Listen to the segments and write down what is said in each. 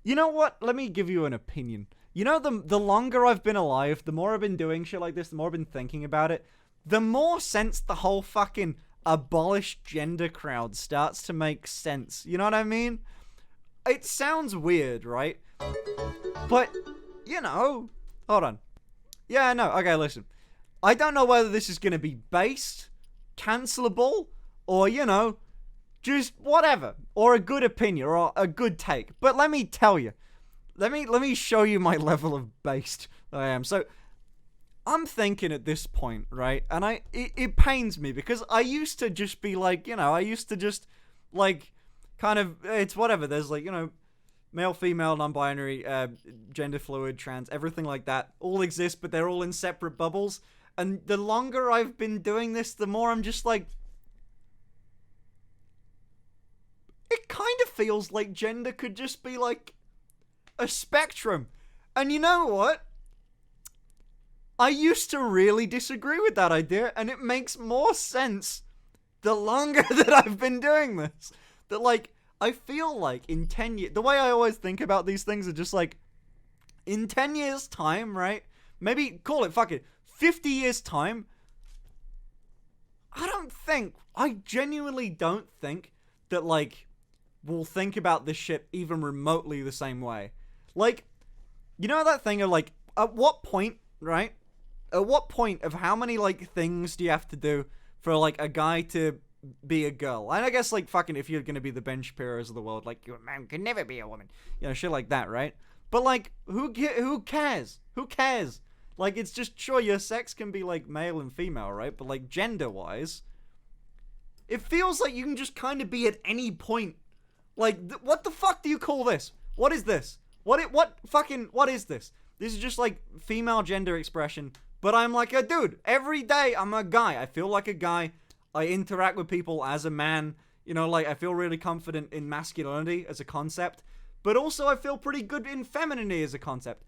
You know what? Let me give you an opinion. You know, the longer I've been alive, the more I've been doing shit like this, the more I've been thinking about it, the more sense the whole fucking abolish gender crowd starts to make sense. You know what I mean? It sounds weird, right? But, you know, hold on. Yeah, no, okay, listen. I don't know whether this is going to be based, cancelable, or, you know, just whatever, or a good opinion, or a good take. But let me tell you, let me show you my level of based that I am. So, I'm thinking at this point, right, and it pains me, because I used to just be like, you know, I used to just, like, kind of, it's whatever, there's like, you know, male, female, non-binary, gender fluid, trans, everything like that, all exist, but they're all in separate bubbles, and the longer I've been doing this, the more I'm just like, it kind of feels like gender could just be like a spectrum. And you know what? I used to really disagree with that idea, and it makes more sense the longer that I've been doing this. That, like, I feel like in 10 years, the way I always think about these things are just like, in 10 years' time, right? Maybe, call it, fuck it, 50 years' time, I genuinely don't think that, like, we'll think about this shit even remotely the same way. Like, you know that thing of, like, at what point, right? At what point of how many, like, things do you have to do for, like, a guy to be a girl? And I guess, like, fucking, if you're gonna be the Ben Shapiro's of the world, like, your man can never be a woman. You know, shit like that, right? But, like, who cares? Who cares? Like, it's just, sure, your sex can be, like, male and female, right? But, like, gender-wise, it feels like you can just kind of be at any point. Like, what the fuck do you call this? What is this? What is this? This is just, like, female gender expression. But I'm like a dude. Every day, I'm a guy. I feel like a guy. I interact with people as a man. You know, like, I feel really confident in masculinity as a concept. But also, I feel pretty good in femininity as a concept.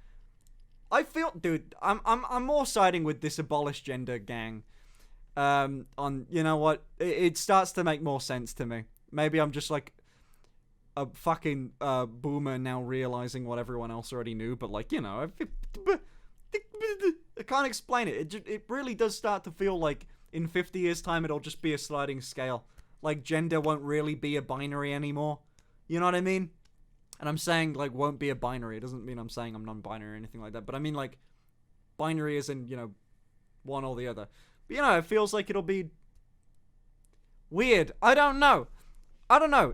I feel, dude, I'm more siding with this abolish gender gang. On, you know what? It starts to make more sense to me. Maybe I'm just, like, a fucking boomer now realizing what everyone else already knew. But, like, you know, I can't explain it. It really does start to feel like in 50 years' time it'll just be a sliding scale. Like, gender won't really be a binary anymore. You know what I mean? And I'm saying, like, won't be a binary. It doesn't mean I'm saying I'm non-binary or anything like that. But I mean, like, binary is in, you know, one or the other. But, you know, it feels like it'll be weird. I don't know.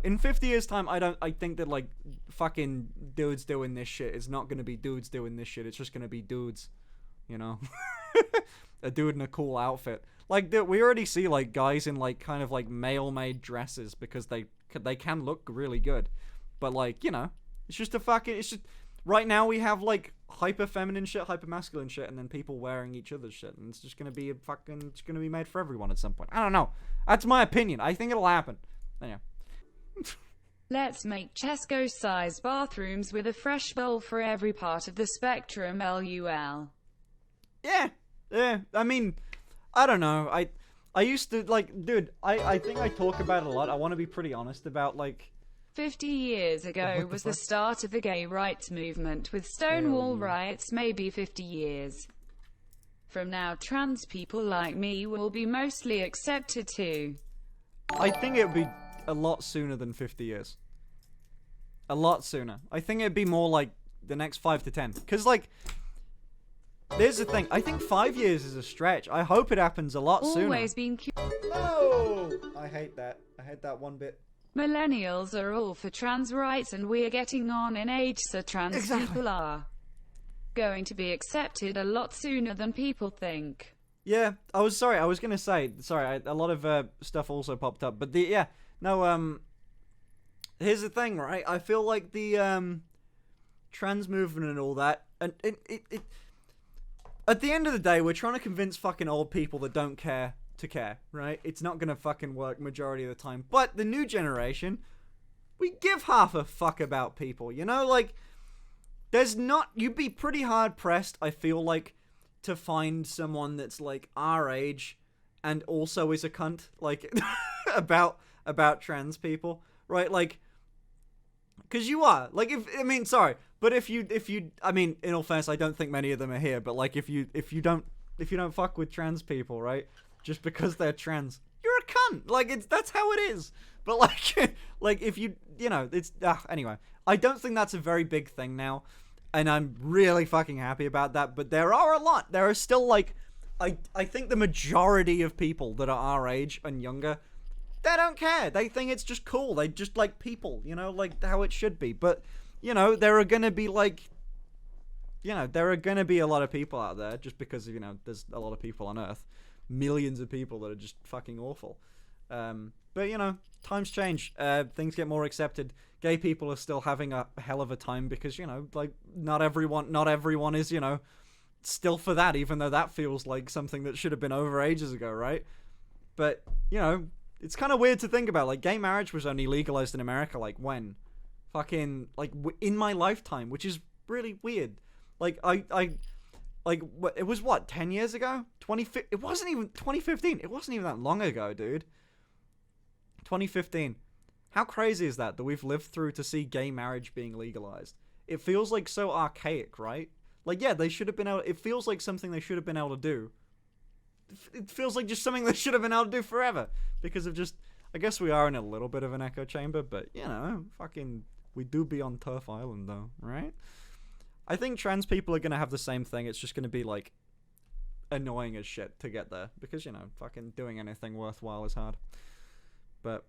In 50 years' time, I think that, like, fucking dudes doing this shit is not going to be dudes doing this shit. It's just going to be dudes, you know? A dude in a cool outfit. Like, we already see, like, guys in, like, kind of, like, male-made dresses because they can look really good. But, like, you know, it's just right now we have, like, hyper-feminine shit, hyper-masculine shit, and then people wearing each other's shit. And it's just going to be it's going to be made for everyone at some point. I don't know. That's my opinion. I think it'll happen. Anyway. Let's make Tesco-sized bathrooms with a fresh bowl for every part of the spectrum, LUL. Yeah. I mean, I don't know. I used to, like, dude, I think I talk about it a lot. I want to be pretty honest about, like... 50 years ago was the start of the gay rights movement, with Stonewall riots maybe 50 years. From now, trans people like me will be mostly accepted too. I think it would be a lot sooner than 50 years. A lot sooner. I think it'd be more like the next 5 to 10. Because, like, there's the thing. I think 5 years is a stretch. I hope it happens a lot sooner. Always been No! I hate that. I hate that one bit. Millennials are all for trans rights, and we're getting on in age, so trans people are going to be accepted a lot sooner than people think. Yeah, I was gonna say, a lot of stuff also popped up, but here's the thing, right? I feel like the trans movement and all that, and it at the end of the day, we're trying to convince fucking old people that don't care to care, right? It's not gonna fucking work majority of the time. But the new generation, we give half a fuck about people, you know? Like, you'd be pretty hard pressed, I feel like, to find someone that's, like, our age and also is a cunt, like, about trans people, right? Like, Because you are. Like, sorry. But if you, I mean, in all fairness, I don't think many of them are here, but like, if you don't fuck with trans people, right? Just because they're trans, you're a cunt. Like, that's how it is. But like, like if you know, it's, anyway. I don't think that's a very big thing now. And I'm really fucking happy about that. But there are a lot. There are still, like, I think the majority of people that are our age and younger, they don't care. They think it's just cool. They just like people, you know, like how it should be. But, you know, there are going to be, like, you know, there are going to be a lot of people out there just because, you know, there's a lot of people on Earth. Millions of people that are just fucking awful. But, you know, times change. Things get more accepted. Gay people are still having a hell of a time because, you know, like, not everyone is, you know, still for that, even though that feels like something that should have been over ages ago, right? But, you know, it's kind of weird to think about. Like, gay marriage was only legalized in America, like, when? Fucking, like, in my lifetime, which is really weird. Like, it was, what, 10 years ago? It wasn't even 2015. It wasn't even that long ago, dude. 2015. How crazy is that we've lived through to see gay marriage being legalized? It feels like so archaic, right? Like, yeah, they should have been able... It feels like something they should have been able to do. It feels like just something they should have been able to do forever. Because of just... I guess we are in a little bit of an echo chamber, but, you know, fucking... We do be on Turf Island, though, right? I think trans people are going to have the same thing. It's just going to be, like, annoying as shit to get there. Because, you know, fucking doing anything worthwhile is hard. But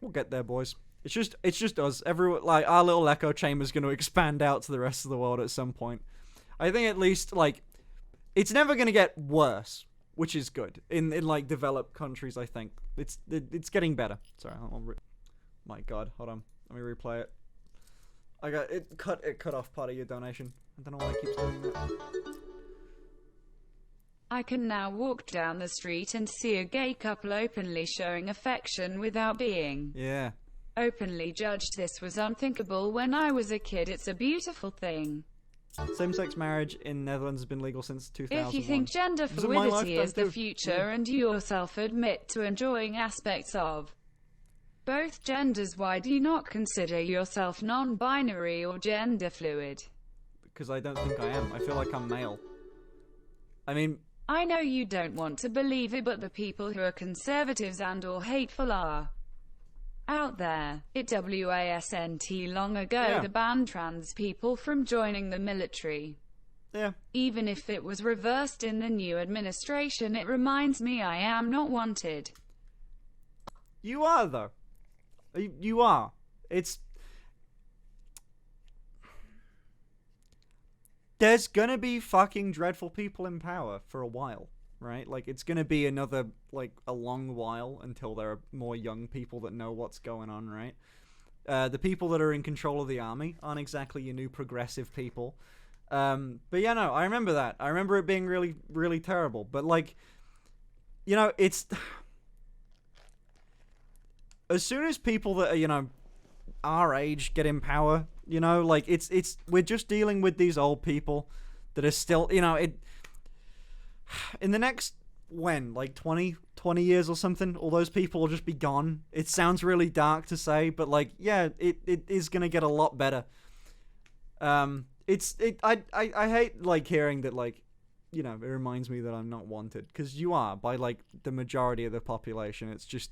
we'll get there, boys. It's just us. Everyone, like, our little echo chamber is going to expand out to the rest of the world at some point. I think at least, like, it's never going to get worse, which is good. In like, developed countries, I think. It's getting better. Sorry, my God, hold on. Let me replay it. It cut off part of your donation. I don't know why it keeps doing that. I can now walk down the street and see a gay couple openly showing affection without being openly judged. This was unthinkable when I was a kid. It's a beautiful thing. Same-sex marriage in Netherlands has been legal since 2001. If you think gender fluidity is the future and you yourself admit to enjoying aspects of both genders, why do you not consider yourself non-binary or gender fluid? Because I don't think I am. I feel like I'm male. I mean... I know you don't want to believe it, but the people who are conservatives and or hateful are out there. It wasn't long ago to ban trans people from joining the military. Yeah. Even if it was reversed in the new administration, it reminds me I am not wanted. You are, though. You are. It's... There's gonna be fucking dreadful people in power for a while, right? Like, it's gonna be another, like, a long while until there are more young people that know what's going on, right? The people that are in control of the army aren't exactly your new progressive people. But yeah, no, I remember that. I remember it being really, really terrible. But, like, you know, it's... As soon as people that are, you know, our age get in power, you know, like, we're just dealing with these old people that are still, you know, in the next, like 20 years or something, all those people will just be gone. It sounds really dark to say, but, like, yeah, it is gonna get a lot better. I hate, like, hearing that, like, you know, it reminds me that I'm not wanted, because you are, by, like, the majority of the population. It's just...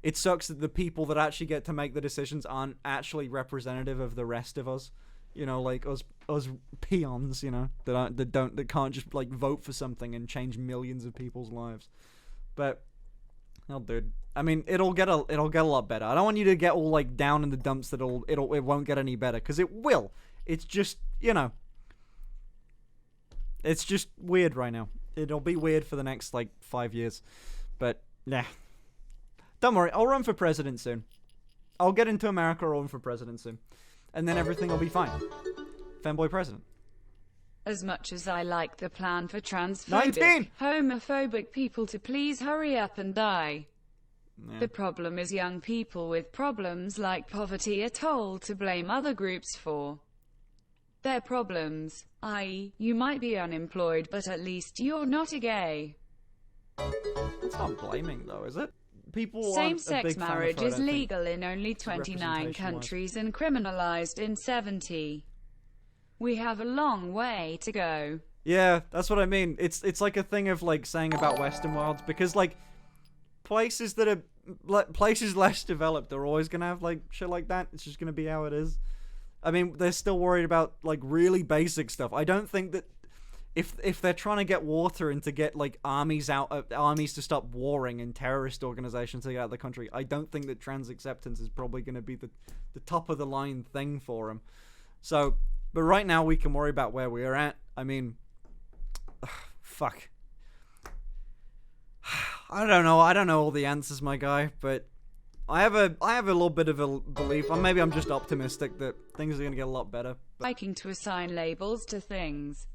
It sucks that the people that actually get to make the decisions aren't actually representative of the rest of us. You know, like us peons, you know, that can't just, like, vote for something and change millions of people's lives. But, oh, dude, I mean, it'll get a lot better. I don't want you to get all, like, down in the dumps that it won't get any better, because it will. It's just, you know, it's just weird right now. It'll be weird for the next, like, 5 years. But, yeah. Don't worry, I'll run for president soon. I'll get into America or run for president soon. And then everything will be fine. Fanboy president. As much as I like the plan for transphobic, homophobic people to please hurry up and die. Yeah. The problem is young people with problems like poverty are told to blame other groups for their problems. I.e., you might be unemployed, but at least you're not a gay. That's not blaming, though, is it? people aren't a Same-sex big fan of her, marriage I is don't think, legal in only 29 representation-wise. countries and criminalized in 70. We have a long way to go. Yeah, that's what I mean. It's like a thing of like saying about Western worlds, because like places that are places less developed are always gonna have like shit like that. It's just gonna be how it is. I mean, they're still worried about like really basic stuff. I don't think that if they're trying to get water and to get like armies to stop warring and terrorist organizations to get out of the country, I don't think that trans acceptance is probably going to be the top of the line thing for them. So, but right now we can worry about where we are at. I mean, fuck. I don't know all the answers, my guy, but I have a little bit of a belief, or maybe I'm just optimistic that things are going to get a lot better. But, Liking to assign labels to things.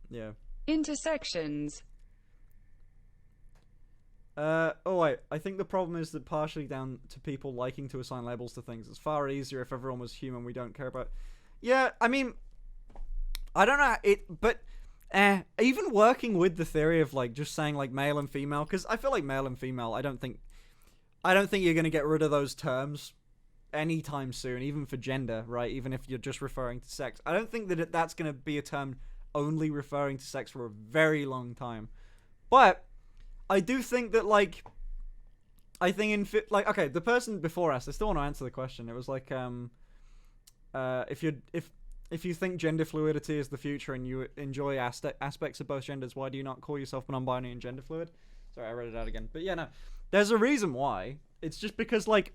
yeah. Intersections. Oh wait, I think the problem is that partially down to people liking to assign labels to things. It's far easier if everyone was human we don't care about. Yeah, I mean, I don't know, but even working with the theory of like just saying like male and female, because I feel like male and female, I don't think you're gonna get rid of those terms anytime soon, even for gender, right? Even if you're just referring to sex, I don't think that that's gonna be a term only referring to sex for a very long time. But I do think that like, I think okay, the person before us, I still want to answer the question. It was like if you think gender fluidity is the future and you enjoy aspects of both genders, why do you not call yourself non-binary and gender fluid? Sorry, I read it out again. But yeah, no, there's a reason why. It's just because like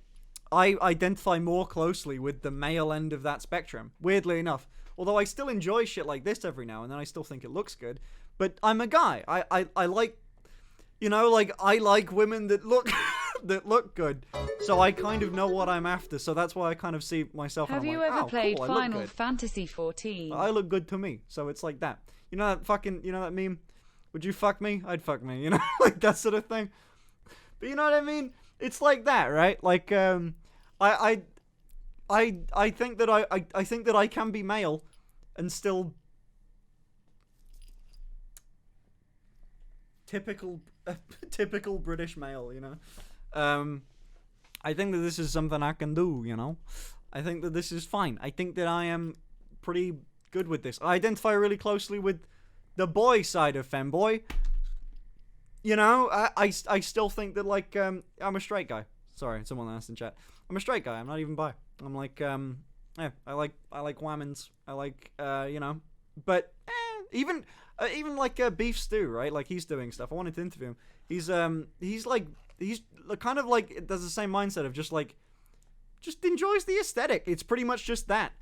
I identify more closely with the male end of that spectrum, weirdly enough. Although I still enjoy shit like this every now and then, I still think it looks good. But I'm a guy. I like, you know, like I like women that look that look good. So I kind of know what I'm after. So that's why I kind of see myself. Have and I'm you like, ever oh, played cool, Final Fantasy 14? I look good to me. So it's like that. You know that meme? Would you fuck me? I'd fuck me. You know, like that sort of thing. But you know what I mean? It's like that, right? Like I think that I think that I can be male and still typical British male, you know. I think that this is something I can do, you know. I think that this is fine. I think that I am pretty good with this. I identify really closely with the boy side of femboy. You know, I still think that like I'm a straight guy. Sorry, someone asked in chat. I'm a straight guy. I'm not even bi. I'm like yeah, I like whammons. I like you know, but even like Beef Stew, right? Like he's doing stuff. I wanted to interview him. He's kind of like does the same mindset of just enjoys the aesthetic. It's pretty much just that.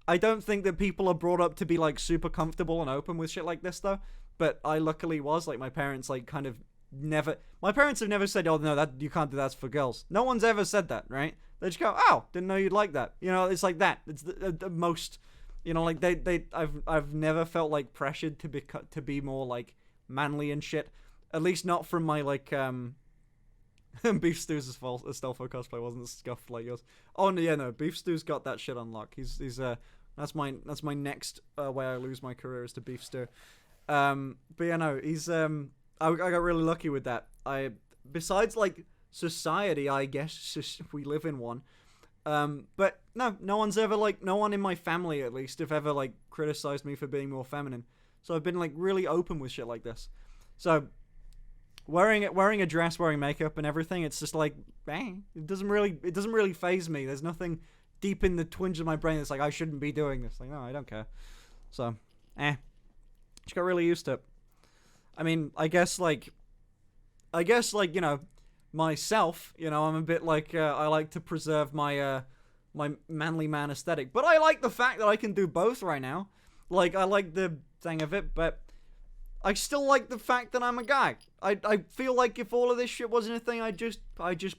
I don't think that people are brought up to be like super comfortable and open with shit like this though. But I luckily was like my parents like kind of never. My parents have never said, "Oh no, that you can't do that's for girls." No one's ever said that, right? They just go, "Oh, didn't know you'd like that." You know, it's like that. It's the most, you know, like I've never felt like pressured to be more like manly and shit. At least not from my like Beef Stew's a Stelfo cosplay wasn't scuffed like yours. Oh no, yeah, no, Beef Stew's got that shit on lock. He's that's my next way I lose my career is to Beef Stew. But yeah, no, he's I got really lucky with that. Besides like society, I guess we live in one. But no one's ever like, no one in my family at least have ever like criticized me for being more feminine. So I've been like really open with shit like this. So wearing a dress, wearing makeup and everything, it's just like, bang. It doesn't really faze me. There's nothing deep in the twinge of my brain that's like, I shouldn't be doing this. Like, no, I don't care. So, just got really used to it. I mean, I guess like, you know, myself, you know, I'm a bit like, I like to preserve my, my manly man aesthetic, but I like the fact that I can do both right now. Like, I like the thing of it, but I still like the fact that I'm a guy. I feel like if all of this shit wasn't a thing, I'd just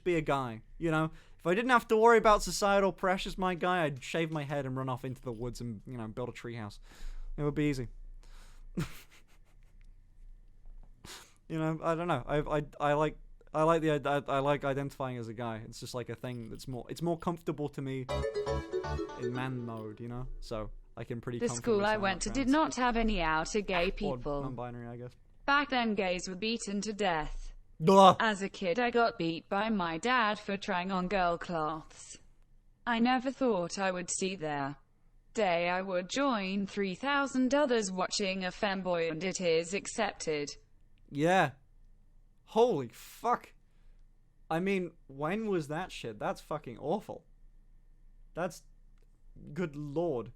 be a guy, you know? If I didn't have to worry about societal pressures, my guy, I'd shave my head and run off into the woods and, you know, build a treehouse. It would be easy. You know, I don't know. I like identifying as a guy. It's just like a thing that's more comfortable to me in man mode, you know. So I can pretty. The school I went to did not have any outer gay Or people. non-binary, I guess. Back then, gays were beaten to death. Ugh. As a kid, I got beat by my dad for trying on girl cloths. I never thought I would see their day. I would join 3,000 others watching a femboy, and it is accepted. Yeah. Holy fuck. I mean, when was that shit? That's fucking awful. That's... Good lord.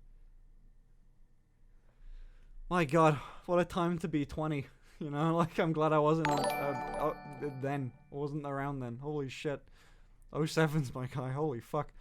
My god, what a time to be 20. You know, like, I'm glad I wasn't then. I wasn't around then. Holy shit. 07's my guy, holy fuck.